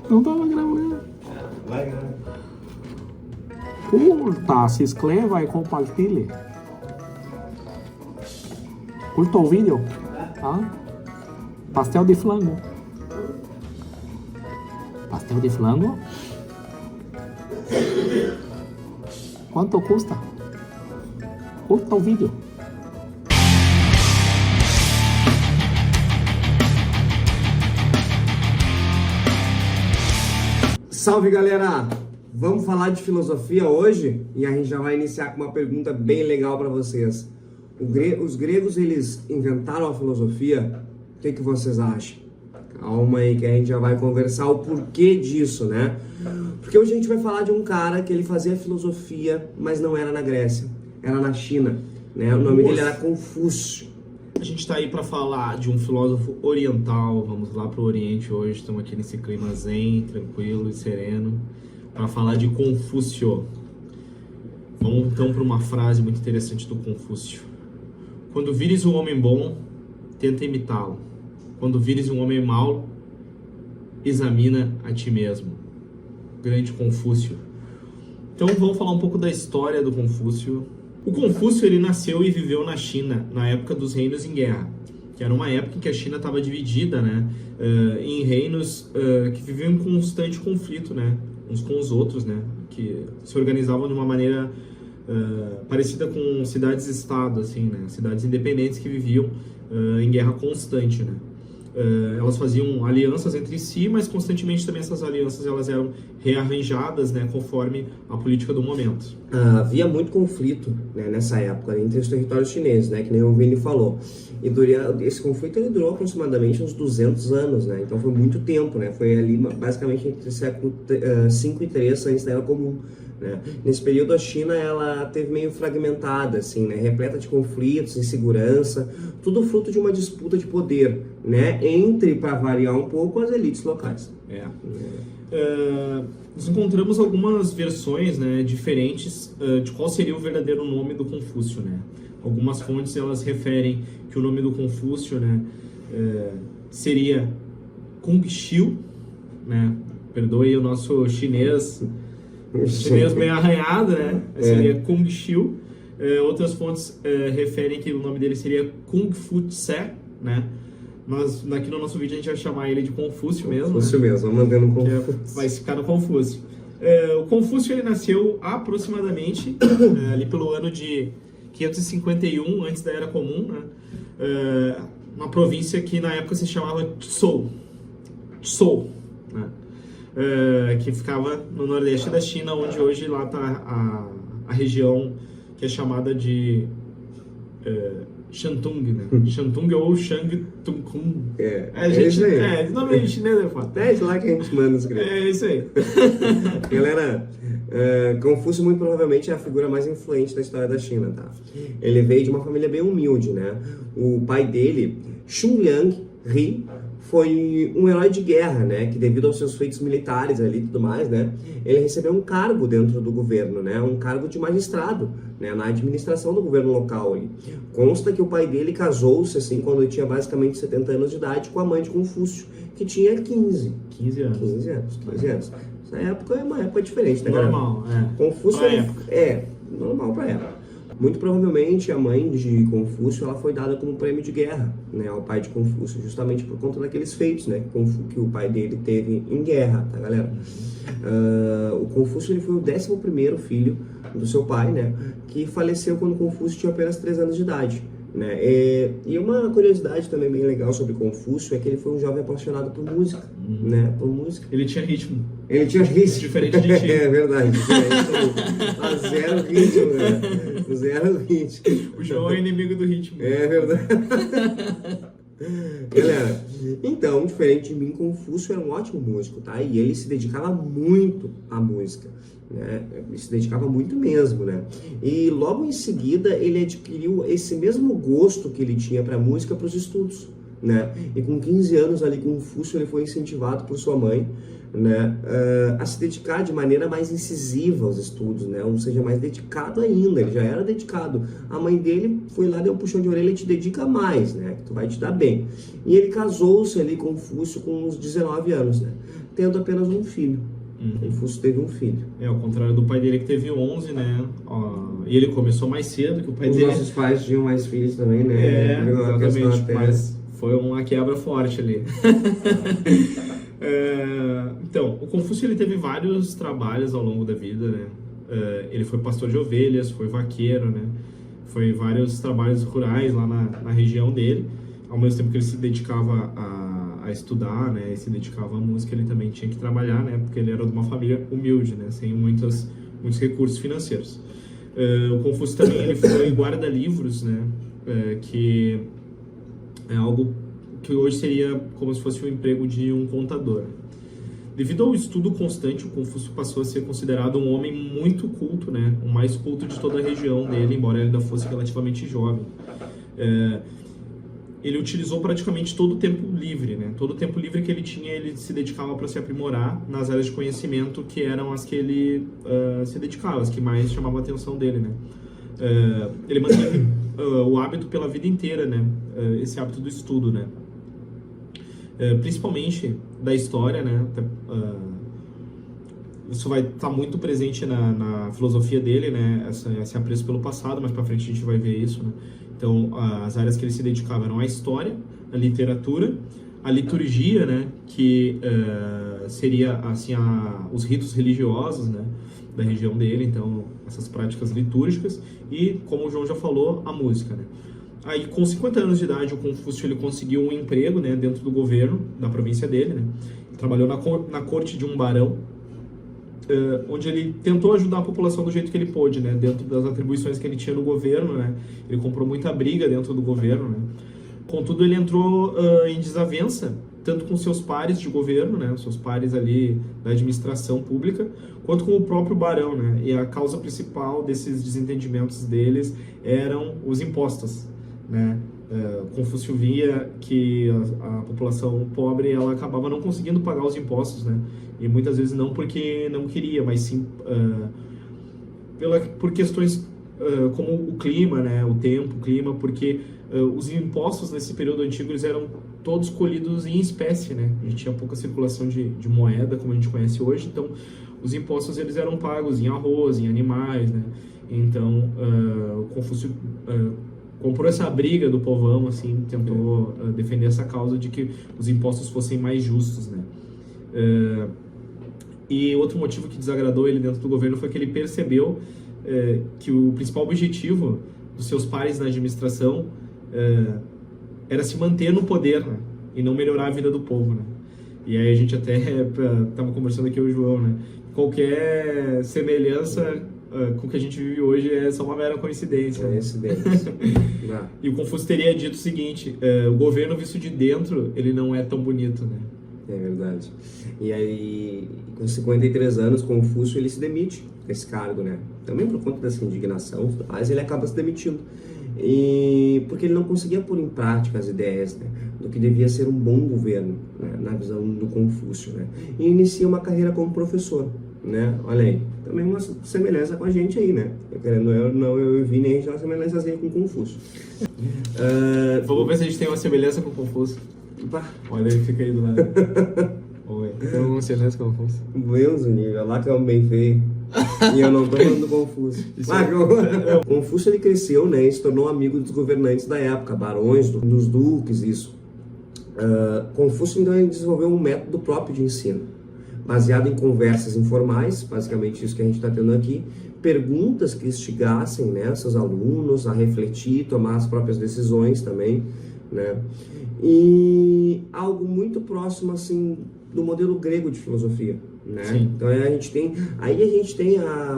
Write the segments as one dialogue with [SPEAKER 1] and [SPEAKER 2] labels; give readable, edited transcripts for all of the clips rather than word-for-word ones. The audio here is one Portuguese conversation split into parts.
[SPEAKER 1] Não tava gravando.
[SPEAKER 2] Vai, né?
[SPEAKER 1] Curta, se inscreva e compartilhe. Curta o vídeo. Tá? Pastel de flango. Pastel de flango? Quanto custa? Curta o vídeo.
[SPEAKER 2] Salve, galera! Vamos falar de filosofia hoje? E a gente já vai iniciar com uma pergunta bem legal para vocês. Os gregos, eles inventaram a filosofia? O que vocês acham? Calma aí que a gente já vai conversar o porquê disso, né? Porque hoje a gente vai falar de um cara que ele fazia filosofia, mas não era na Grécia, era na China, né? O nome dele era Confúcio.
[SPEAKER 1] A gente está aí para falar de um filósofo oriental. Vamos lá para o Oriente hoje, estamos aqui nesse clima zen, tranquilo e sereno, para falar de Confúcio. Vamos então para uma frase muito interessante do Confúcio. Quando vires um homem bom, tenta imitá-lo. Quando vires um homem mau, examina a ti mesmo. Grande Confúcio. Então vamos falar um pouco da história do Confúcio. O Confúcio, ele nasceu e viveu na China, na época dos reinos em guerra, que era uma época em que a China estava dividida, né, em reinos que viviam em constante conflito, né, uns com os outros, né, que se organizavam de uma maneira parecida com cidades-estado, assim, né, cidades independentes que viviam em guerra constante, né. Elas faziam alianças entre si, mas constantemente também essas alianças elas eram rearranjadas, né, conforme a política do momento.
[SPEAKER 2] Havia muito conflito, né, nessa época entre os territórios chineses, né, que nem o Vini falou. E esse conflito ele durou aproximadamente uns 200 anos, né, então foi muito tempo, né, foi ali basicamente entre o século 5 e 3 antes da Era Comum. Né? Nesse período a China ela teve meio fragmentada, assim, né? Repleta de conflitos, insegurança, tudo fruto de uma disputa de poder, né? Entre, para variar um pouco, as elites locais.
[SPEAKER 1] Nós encontramos algumas versões, né, diferentes de qual seria o verdadeiro nome do Confúcio, né? Algumas fontes elas referem que o nome do Confúcio, né, seria Kung-Xiu, né? Perdoe o nosso chinês meio arranhado, né? Seria Kung-Xiu. Outras fontes referem que o nome dele seria Kung-Fu-Tse, né? Mas aqui no nosso vídeo a gente vai chamar ele de Confúcio mesmo.
[SPEAKER 2] Confúcio, né? Mesmo, vamos mandando Confúcio.
[SPEAKER 1] Vai ficar no Confúcio. O Confúcio ele nasceu aproximadamente ali pelo ano de 551 antes da Era Comum, né? Uma província que na época se chamava Zhou, né? Que ficava no nordeste da China, onde hoje lá está a região que é chamada de Shantung, né? Shantung ou Shangtung. Nome em chinês é foda.
[SPEAKER 2] É isso lá que a gente manda escrever.
[SPEAKER 1] É isso aí.
[SPEAKER 2] Galera, Confúcio muito provavelmente é a figura mais influente da história da China, tá? Ele veio de uma família bem humilde, né? O pai dele, Xunliang Ri, foi um herói de guerra, né, que devido aos seus feitos militares ali e tudo mais, né, ele recebeu um cargo dentro do governo, né, um cargo de magistrado, né, na administração do governo local ali. Consta que o pai dele casou-se, assim, quando ele tinha basicamente 70 anos de idade, com a mãe de Confúcio, que tinha 15 anos. 15 anos. Essa época é uma época diferente, né, galera?
[SPEAKER 1] Normal,
[SPEAKER 2] Confúcio normal pra época. Muito provavelmente a mãe de Confúcio ela foi dada como prêmio de guerra, né, ao pai de Confúcio, justamente por conta daqueles feitos, né, que o pai dele teve em guerra, tá, galera? O Confúcio ele foi o 11º filho do seu pai, né, que faleceu quando Confúcio tinha apenas 3 anos de idade. Né? E uma curiosidade também bem legal sobre Confúcio é que ele foi um jovem apaixonado por música, né? Por música.
[SPEAKER 1] Ele tinha ritmo.
[SPEAKER 2] Diferente de ti. É verdade. Zero ritmo, né? Zero ritmo.
[SPEAKER 1] O João é inimigo do ritmo.
[SPEAKER 2] É verdade. Galera, então, diferente de mim, Confúcio era um ótimo músico, tá? E ele se dedicava muito à música, né? Ele se dedicava muito mesmo, né? E logo em seguida ele adquiriu esse mesmo gosto que ele tinha para música para os estudos, né? E com 15 anos ali, Confúcio ele foi incentivado por sua mãe, né, a se dedicar de maneira mais incisiva aos estudos, né, ou seja, mais dedicado ainda. Ele já era dedicado. A mãe dele foi lá, deu um puxão de orelha e te dedica mais, né, que tu vai te dar bem. E ele casou-se ali com Confúcio com uns 19 anos, né, tendo apenas um filho. Confúcio teve um filho.
[SPEAKER 1] Ao contrário do pai dele que teve 11, né? E ele começou mais cedo que o pai
[SPEAKER 2] Os
[SPEAKER 1] dele.
[SPEAKER 2] nossos pais tinham mais filhos também, né?
[SPEAKER 1] Exatamente, mas foi uma quebra forte ali. Então, o Confúcio ele teve vários trabalhos ao longo da vida, né? Ele foi pastor de ovelhas, foi vaqueiro, né? Foi vários trabalhos rurais lá na região dele. Ao mesmo tempo que ele se dedicava a estudar, né, e se dedicava à música, ele também tinha que trabalhar, né, porque ele era de uma família humilde, né, sem muitos recursos financeiros. O Confúcio também ele foi guarda-livros, né, que é algo que hoje seria como se fosse o emprego de um contador. Devido ao estudo constante, o Confúcio passou a ser considerado um homem muito culto, né, o mais culto de toda a região dele, embora ele ainda fosse relativamente jovem. Ele utilizou praticamente todo o tempo livre, né? Todo o tempo livre que ele tinha, ele se dedicava para se aprimorar nas áreas de conhecimento que eram as que ele se dedicava, as que mais chamavam a atenção dele, né? Ele manteve o hábito pela vida inteira, né? Esse hábito do estudo, né? Principalmente da história, né? Isso vai estar muito presente na filosofia dele, né? Esse apreço pelo passado, mais para frente a gente vai ver isso, né? Então, as áreas que ele se dedicava eram a história, a literatura, a liturgia, né, que seria assim os ritos religiosos, né, da região dele, então essas práticas litúrgicas, e como o João já falou, a música, né. Aí, com 50 anos de idade, o Confúcio ele conseguiu um emprego, né, dentro do governo da província dele, né. Trabalhou na corte de um barão, onde ele tentou ajudar a população do jeito que ele pôde, né, dentro das atribuições que ele tinha no governo, né. Ele comprou muita briga dentro do governo, né. Contudo, ele entrou em desavença tanto com seus pares de governo, né, seus pares ali da administração pública, quanto com o próprio barão, né. E a causa principal desses desentendimentos deles eram os impostos, né. Confúcio via que a população pobre ela acabava não conseguindo pagar os impostos, né, e muitas vezes não porque não queria, mas sim por questões como o clima, né, o tempo, o clima, porque os impostos nesse período antigo eles eram todos colhidos em espécie, né, a gente tinha pouca circulação de moeda como a gente conhece hoje, então os impostos eles eram pagos em arroz, em animais, né, então o Confúcio comprou essa briga do povão, assim, tentou defender essa causa de que os impostos fossem mais justos, né. E outro motivo que desagradou ele dentro do governo foi que ele percebeu que o principal objetivo dos seus pares na administração era se manter no poder, né, e não melhorar a vida do povo, né. E aí a gente até estava conversando aqui, o João, né, qualquer semelhança com o que a gente vive hoje é só uma mera coincidência.
[SPEAKER 2] Coincidência.
[SPEAKER 1] E o Confúcio teria dito o seguinte, o governo visto de dentro, ele não é tão bonito, né?
[SPEAKER 2] É verdade. E aí, com 53 anos, Confúcio ele se demite desse cargo, né? Também por conta dessa indignação, mas ele acaba se demitindo. E porque ele não conseguia pôr em prática as ideias, né, do que devia ser um bom governo, né, na visão do Confúcio, né? E inicia uma carreira como professor, né? Olha aí, também uma semelhança com a gente aí, né? Eu vi nem já uma semelhança assim com Confúcio.
[SPEAKER 1] Vamos ver se a gente tem uma semelhança com Confúcio. Olha aí, fica aí do lado. Oi, tem alguma semelhança com Confúcio?
[SPEAKER 2] Deus, olha lá que é um bem feio. E eu não tô falando do Confúcio. Confúcio ele cresceu, né, e se tornou amigo dos governantes da época, barões, dos duques, isso. Confúcio então ele desenvolveu um método próprio de ensino, baseado em conversas informais, basicamente isso que a gente está tendo aqui, perguntas que instigassem, né, seus alunos a refletir, tomar as próprias decisões também, né, e algo muito próximo assim do modelo grego de filosofia, né?
[SPEAKER 1] Sim.
[SPEAKER 2] Então a gente tem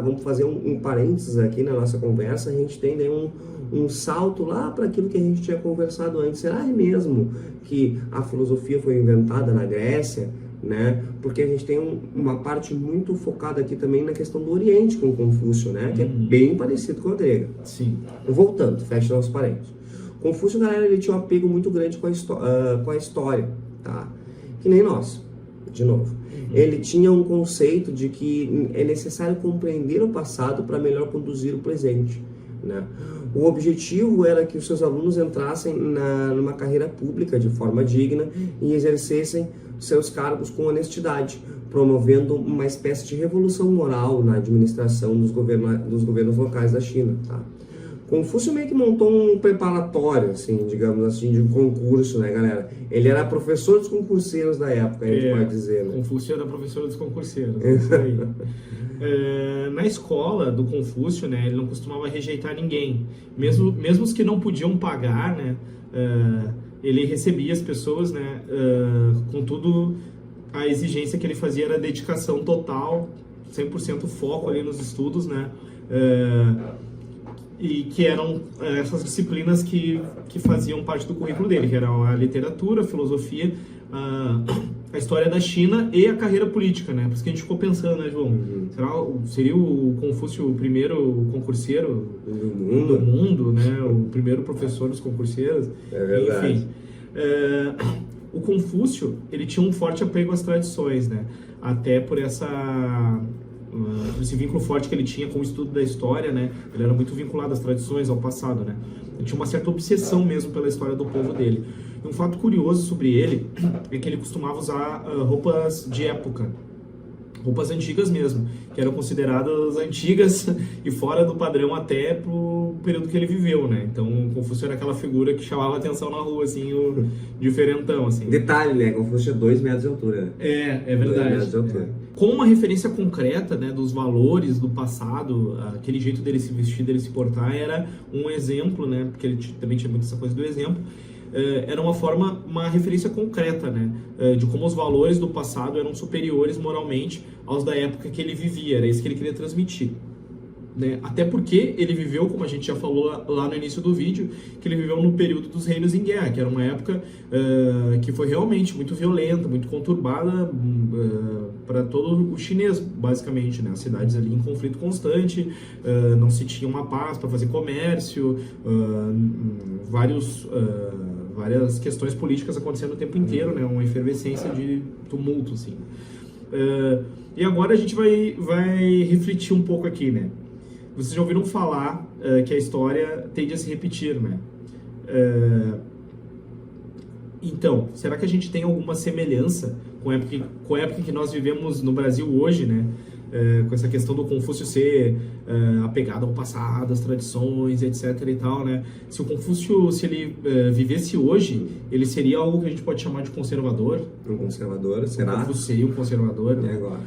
[SPEAKER 2] vamos fazer um parênteses aqui na nossa conversa, a gente tem, né, um salto lá para aquilo que a gente tinha conversado antes. Será mesmo que a filosofia foi inventada na Grécia, né? Porque a gente tem uma parte muito focada aqui também na questão do Oriente com Confúcio, né? Que é bem parecido com a grega.
[SPEAKER 1] Sim.
[SPEAKER 2] Voltando, fecha nosso parênteses. Confúcio, galera, ele tinha um apego muito grande com a história, tá? Que nem nós, de novo. Ele tinha um conceito de que é necessário compreender o passado para melhor conduzir o presente, né? O objetivo era que os seus alunos entrassem numa carreira pública de forma digna e exercessem seus cargos com honestidade, promovendo uma espécie de revolução moral na administração dos governos locais da China, tá? Confúcio meio que montou um preparatório, assim, digamos assim, de um concurso, né, galera? Ele era professor dos concurseiros da época, a gente pode dizer, né?
[SPEAKER 1] Confúcio era professor dos concurseiros, isso aí. Na escola do Confúcio, né, ele não costumava rejeitar ninguém. Mesmo os que não podiam pagar, né, ele recebia as pessoas, né, contudo, a exigência que ele fazia era dedicação total, 100% foco ali nos estudos, né, e que eram essas disciplinas que faziam parte do currículo dele, que eram a literatura, a filosofia, a história da China e a carreira política, né? Por isso que a gente ficou pensando, né, João? Seria o Confúcio o primeiro concurseiro do mundo, né? O primeiro professor dos concurseiros.
[SPEAKER 2] É verdade.
[SPEAKER 1] Enfim, o Confúcio, ele tinha um forte apego às tradições, né? Até por esse vínculo forte que ele tinha com o estudo da história, né? Ele era muito vinculado às tradições, ao passado, né? Ele tinha uma certa obsessão mesmo pela história do povo dele. E um fato curioso sobre ele é que ele costumava usar roupas de época, roupas antigas mesmo, que eram consideradas antigas e fora do padrão até pro período que ele viveu, né? Então, o Confúcio era aquela figura que chamava atenção na rua, assim, o diferentão, assim.
[SPEAKER 2] Detalhe, né? Confúcio tinha 2 metros de altura.
[SPEAKER 1] É verdade.
[SPEAKER 2] 2 metros de altura.
[SPEAKER 1] Com uma referência concreta, né, dos valores do passado, aquele jeito dele se vestir, dele se portar, era um exemplo, né? Porque ele também tinha muito essa coisa do exemplo. Era uma referência concreta, né, de como os valores do passado eram superiores moralmente aos da época que ele vivia. Era isso que ele queria transmitir, né? Até porque ele viveu, como a gente já falou lá no início do vídeo, que ele viveu no período dos reinos em guerra, que era uma época que foi realmente muito violenta, muito conturbada para todo o chinês, basicamente, né? As cidades ali em conflito constante, não se tinha uma paz para fazer comércio, várias questões políticas acontecendo o tempo inteiro, né? Uma efervescência de tumulto, assim. E agora a gente vai refletir um pouco aqui, né? Vocês já ouviram falar que a história tende a se repetir, né? Então, será que a gente tem alguma semelhança com a época que nós vivemos no Brasil hoje, né? Com essa questão do Confúcio ser apegado ao passado, às tradições, etc. e tal, né? Se o Confúcio, se ele vivesse hoje, ele seria algo que a gente pode chamar de conservador.
[SPEAKER 2] Um conservador, será?
[SPEAKER 1] O Confúcio seria um conservador, né?
[SPEAKER 2] E agora?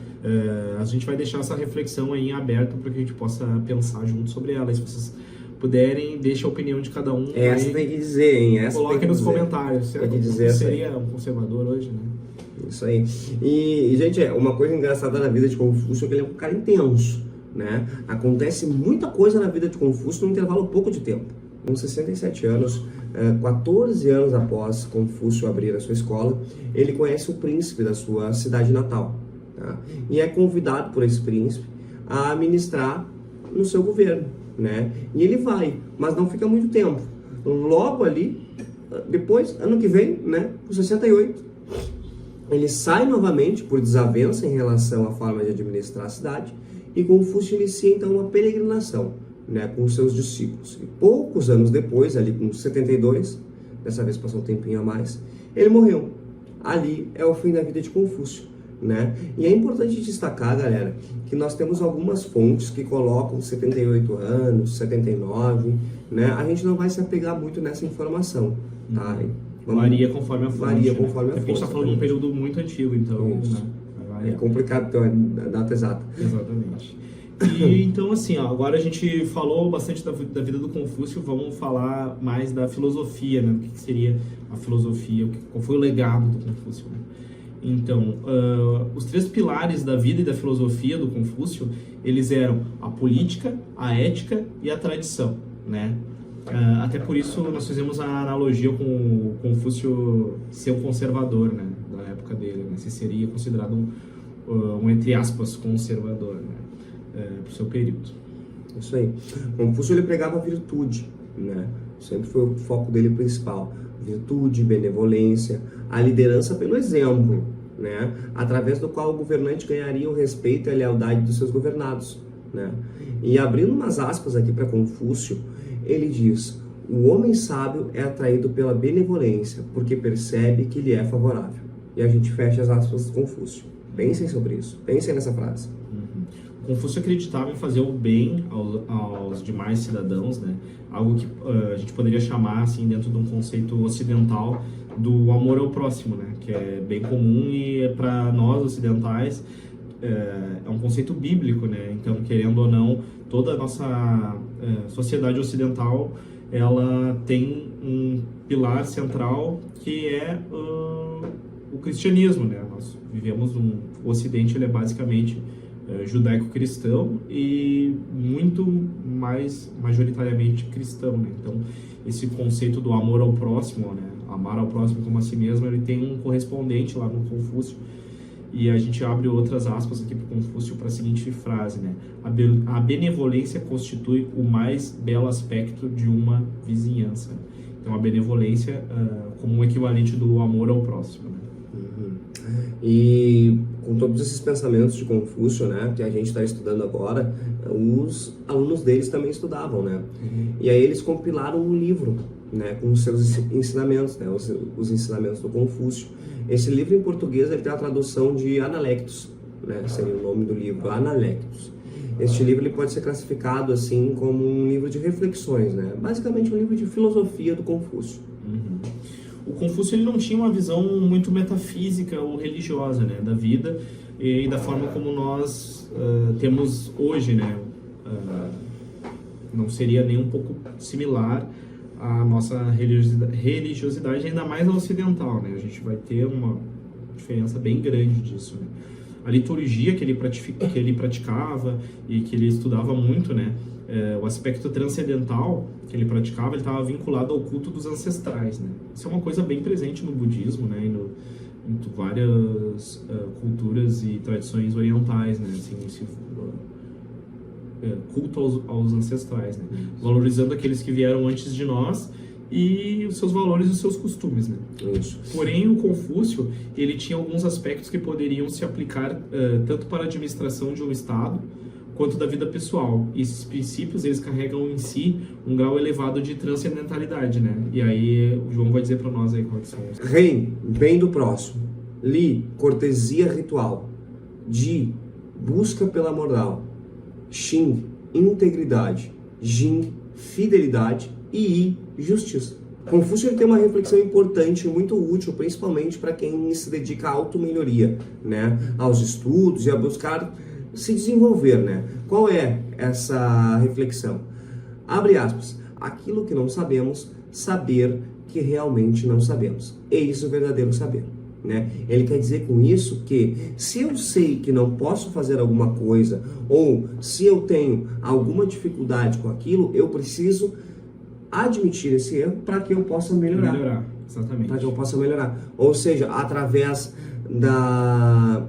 [SPEAKER 1] A gente vai deixar essa reflexão aí em aberto para que a gente possa pensar junto sobre ela. E se vocês puderem, deixa a opinião de cada um.
[SPEAKER 2] Essa
[SPEAKER 1] aí,
[SPEAKER 2] tem que dizer, hein?
[SPEAKER 1] Coloque nos comentários.
[SPEAKER 2] Tem que dizer,
[SPEAKER 1] seria um conservador hoje, né?
[SPEAKER 2] Isso aí. E, gente, uma coisa engraçada na vida de Confúcio é que ele é um cara intenso, né? Acontece muita coisa na vida de Confúcio num intervalo pouco de tempo. Com 67 anos, 14 anos após Confúcio abrir a sua escola, ele conhece o príncipe da sua cidade natal, tá? E é convidado por esse príncipe a ministrar no seu governo, né? E ele vai, mas não fica muito tempo. Logo ali, depois, ano que vem, né, com 68, ele sai novamente por desavença em relação à forma de administrar a cidade e Confúcio inicia então uma peregrinação, né, com seus discípulos. E poucos anos depois, ali com 72, dessa vez passou um tempinho a mais, ele morreu. Ali é o fim da vida de Confúcio, né? E é importante destacar, galera, que nós temos algumas fontes que colocam 78 anos, 79, né? A gente não vai se apegar muito nessa informação, tá?
[SPEAKER 1] Varia conforme a fonte.
[SPEAKER 2] Varia conforme a fonte.
[SPEAKER 1] A gente está falando de um período muito antigo, então, né?
[SPEAKER 2] É complicado ter uma data exata.
[SPEAKER 1] Exatamente. E então, assim, ó, agora a gente falou bastante da vida do Confúcio, vamos falar mais da filosofia, né? O que seria a filosofia, qual foi o legado do Confúcio, né? Então, os 3 pilares da vida e da filosofia do Confúcio, eles eram a política, a ética e a tradição, né? Até por isso nós fizemos a analogia com o Confúcio ser um conservador, né? Da época dele, né? Se seria considerado um entre aspas, conservador, né? Pro seu período.
[SPEAKER 2] Isso aí. Confúcio, ele pregava a virtude, né? Sempre foi o foco dele principal. Virtude, benevolência, a liderança pelo exemplo, né? Através do qual o governante ganharia o respeito e a lealdade dos seus governados, né? E abrindo umas aspas aqui para Confúcio, ele diz: o homem sábio é atraído pela benevolência, porque percebe que lhe é favorável. E a gente fecha as aspas do Confúcio. Pensem sobre isso, pensem nessa frase.
[SPEAKER 1] Confúcio acreditava em fazer o bem aos demais cidadãos, né? Algo que a gente poderia chamar, assim, dentro de um conceito ocidental, do amor ao próximo, né? Que é bem comum e para nós ocidentais é um conceito bíblico, né? Então, querendo ou não, toda a nossa sociedade ocidental, ela tem um pilar central que é o cristianismo, né? Nós vivemos o Ocidente, ele é basicamente judaico-cristão e muito mais majoritariamente cristão, né? Então, esse conceito do amor ao próximo, né? Amar ao próximo como a si mesmo, ele tem um correspondente lá no Confúcio. E a gente abre outras aspas aqui para o Confúcio para a seguinte frase, né? A benevolência constitui o mais belo aspecto de uma vizinhança. Então, a benevolência como um equivalente do amor ao próximo, né?
[SPEAKER 2] E com todos esses pensamentos de Confúcio, né, que a gente está estudando agora, os alunos deles também estudavam, né? E aí eles compilaram um livro, né, com os seus ensinamentos, né, os ensinamentos do Confúcio. Esse livro em português ele tem a tradução de Analectos, né, seria o nome do livro, Analectos. Este livro ele pode ser classificado assim como um livro de reflexões, né? Basicamente um livro de filosofia do Confúcio.
[SPEAKER 1] O Confúcio ele não tinha uma visão muito metafísica ou religiosa, né, da vida e da forma como nós temos hoje, né? Não seria nem um pouco similar à nossa religiosidade, ainda mais a ocidental, né? A gente vai ter uma diferença bem grande disso, né? A liturgia que ele praticava e que ele estudava muito, né? O aspecto transcendental que ele praticava, ele estava vinculado ao culto dos ancestrais, né? Isso é uma coisa bem presente no budismo, né? E em várias culturas e tradições orientais, né? Assim, esse culto aos ancestrais, né? Valorizando aqueles que vieram antes de nós e os seus valores e os seus costumes, né?
[SPEAKER 2] Isso.
[SPEAKER 1] Porém, o Confúcio, ele tinha alguns aspectos que poderiam se aplicar tanto para a administração de um Estado quanto da vida pessoal. E esses princípios, eles carregam em si um grau elevado de transcendentalidade, né? E aí, o João vai dizer para nós aí quais são os...
[SPEAKER 2] Rei, bem do próximo. Li, cortesia ritual. Di, busca pela moral. Xing, integridade. Jing, fidelidade. E I, justiça. Confúcio ele tem uma reflexão importante, muito útil, principalmente para quem se dedica à auto-melhoria, né? Aos estudos e a buscar se desenvolver, né? Qual é essa reflexão? Abre aspas. Aquilo que não sabemos, saber que realmente não sabemos. Eis o verdadeiro saber, né? Ele quer dizer com isso que se eu sei que não posso fazer alguma coisa ou se eu tenho alguma dificuldade com aquilo, eu preciso admitir esse erro para que eu possa melhorar.
[SPEAKER 1] Exatamente.
[SPEAKER 2] Para que eu possa melhorar. Ou seja, através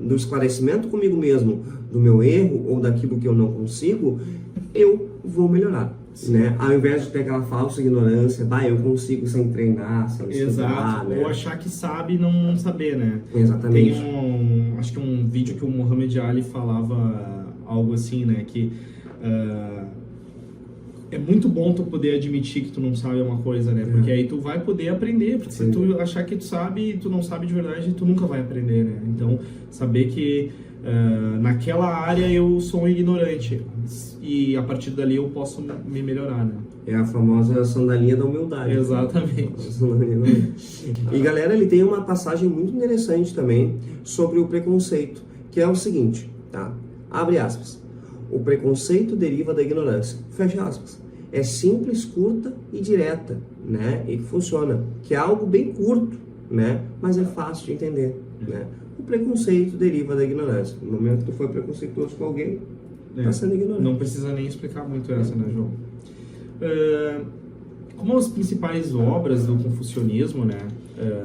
[SPEAKER 2] do esclarecimento comigo mesmo do meu erro ou daquilo que eu não consigo, eu vou melhorar. Né? Ao invés de ter aquela falsa ignorância, eu consigo sem treinar, sem estudar, né?
[SPEAKER 1] Ou achar que sabe e não saber, né?
[SPEAKER 2] Exatamente.
[SPEAKER 1] Tem acho que um vídeo que o Muhammad Ali falava algo assim, né? Que é muito bom tu poder admitir que tu não sabe uma coisa, né? Porque aí tu vai poder aprender. Porque se tu achar que tu sabe e tu não sabe de verdade, tu nunca vai aprender, né? Então, saber que naquela área eu sou um ignorante e a partir dali eu posso me melhorar, né?
[SPEAKER 2] É a famosa sandalinha da humildade.
[SPEAKER 1] Exatamente.
[SPEAKER 2] E galera, ele tem uma passagem muito interessante também sobre o preconceito, que é o seguinte, tá? Abre aspas. O preconceito deriva da ignorância. Fecha aspas. É simples, curta e direta, né? E que funciona. Que é algo bem curto, né? Mas é fácil de entender, né? O preconceito deriva da ignorância. No momento que tu foi preconceituoso com alguém, tá sendo ignorante.
[SPEAKER 1] Não precisa nem explicar muito essa, né, João? Como as principais obras do confucionismo, né?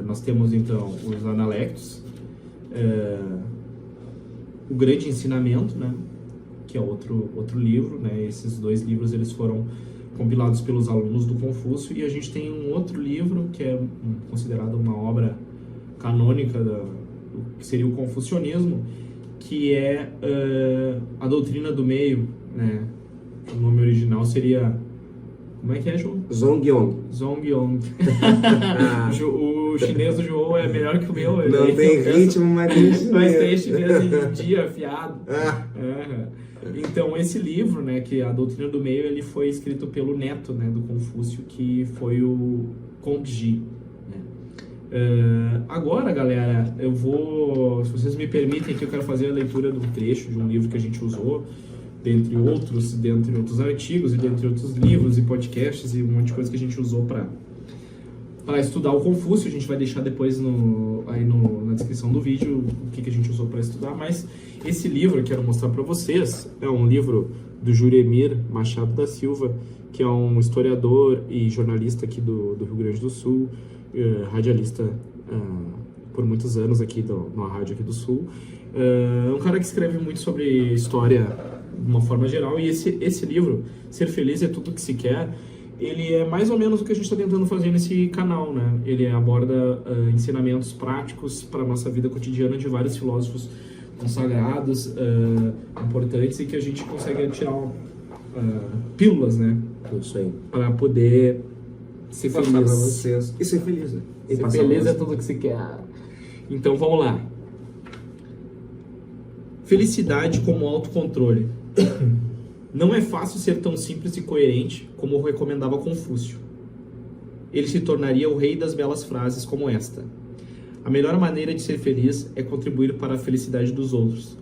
[SPEAKER 1] Nós temos, então, os Analectos, o Grande Ensinamento, né? Que é outro livro, né? Esses dois livros, eles foram compilados pelos alunos do Confúcio, e a gente tem um outro livro que é considerado uma obra canônica do que seria o confucionismo, que é a doutrina do meio, né? O nome original seria... Como é que é, João?
[SPEAKER 2] Zongyong.
[SPEAKER 1] Zongyong. O chinês do João é melhor que o meu.
[SPEAKER 2] Não tem ritmo, mas tem chinês.
[SPEAKER 1] Mas tem chinês em dia, afiado. Então, esse livro, né, que é a doutrina do meio, ele foi escrito pelo neto, né, do Confúcio, que foi o Kongji. Agora, galera, eu vou, se vocês me permitem aqui, eu quero fazer a leitura de um trecho de um livro que a gente usou, dentre outros artigos e dentre outros livros e podcasts e um monte de coisa que a gente usou para estudar o Confúcio. A gente vai deixar depois na descrição do vídeo o que a gente usou para estudar, mas esse livro eu quero mostrar para vocês é um livro do Juremir Machado da Silva, que é um historiador e jornalista aqui do Rio Grande do Sul, radialista por muitos anos aqui numa rádio aqui do Sul. É um cara que escreve muito sobre história de uma forma geral, e esse livro, Ser Feliz é Tudo Que Se Quer, ele é mais ou menos o que a gente está tentando fazer nesse canal, né? Ele aborda ensinamentos práticos para a nossa vida cotidiana de vários filósofos consagrados, importantes, e que a gente consegue tirar pílulas, né?
[SPEAKER 2] Isso aí.
[SPEAKER 1] Para poder ser
[SPEAKER 2] Passar
[SPEAKER 1] feliz.
[SPEAKER 2] pra vocês. E ser feliz, né? E
[SPEAKER 1] Ser
[SPEAKER 2] passar
[SPEAKER 1] feliz
[SPEAKER 2] pra
[SPEAKER 1] é
[SPEAKER 2] vocês.
[SPEAKER 1] tudo que se quer. Então vamos lá. Felicidade como autocontrole. Não é fácil ser tão simples e coerente como recomendava Confúcio. Ele se tornaria o rei das belas frases como esta: a melhor maneira de ser feliz é contribuir para a felicidade dos outros.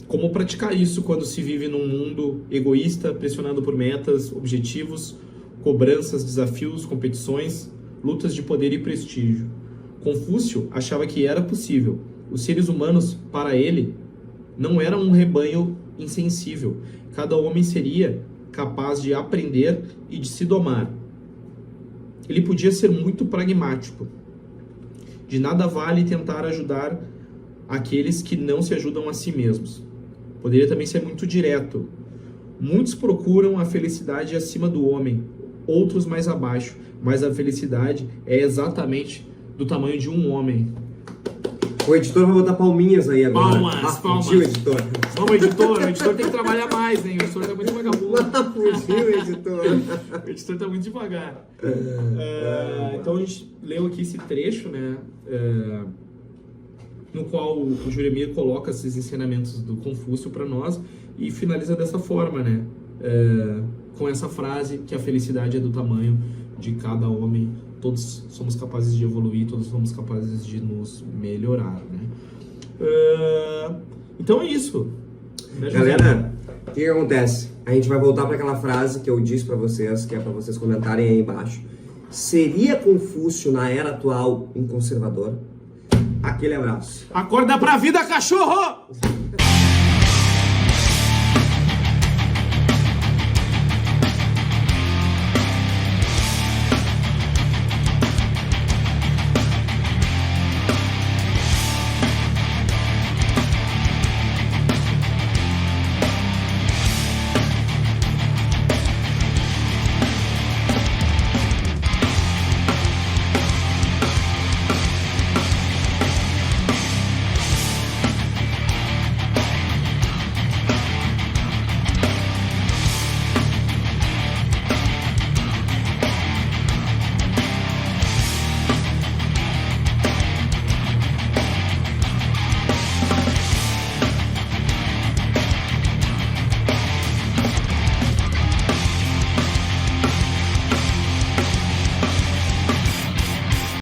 [SPEAKER 1] Como praticar isso quando se vive num mundo egoísta, pressionado por metas, objetivos, cobranças, desafios, competições, lutas de poder e prestígio? Confúcio achava que era possível. Os seres humanos, para ele, não eram um rebanho insensível. Cada homem seria capaz de aprender e de se domar. Ele podia ser muito pragmático. De nada vale tentar ajudar aqueles que não se ajudam a si mesmos. Poderia também ser muito direto. Muitos procuram a felicidade acima do homem, outros mais abaixo, mas a felicidade é exatamente do tamanho de um homem.
[SPEAKER 2] O editor vai botar palminhas aí agora.
[SPEAKER 1] Palmas, palmas.
[SPEAKER 2] Fugiu, editor.
[SPEAKER 1] Vamos, o editor tem que trabalhar mais, hein? O editor tá muito vagabundo.
[SPEAKER 2] Fugiu, editor.
[SPEAKER 1] O editor tá muito devagar. Então a gente leu aqui esse trecho, né? No qual o Juremir coloca esses ensinamentos do Confúcio para nós e finaliza dessa forma, né? Com essa frase que a felicidade é do tamanho de cada homem. Todos somos capazes de evoluir, todos somos capazes de nos melhorar, né? Então é isso. Né,
[SPEAKER 2] Galera, o que acontece? A gente vai voltar para aquela frase que eu disse para vocês, que é para vocês comentarem aí embaixo. Seria Confúcio, na era atual, um conservador? Aquele abraço.
[SPEAKER 1] Acorda pra vida, cachorro!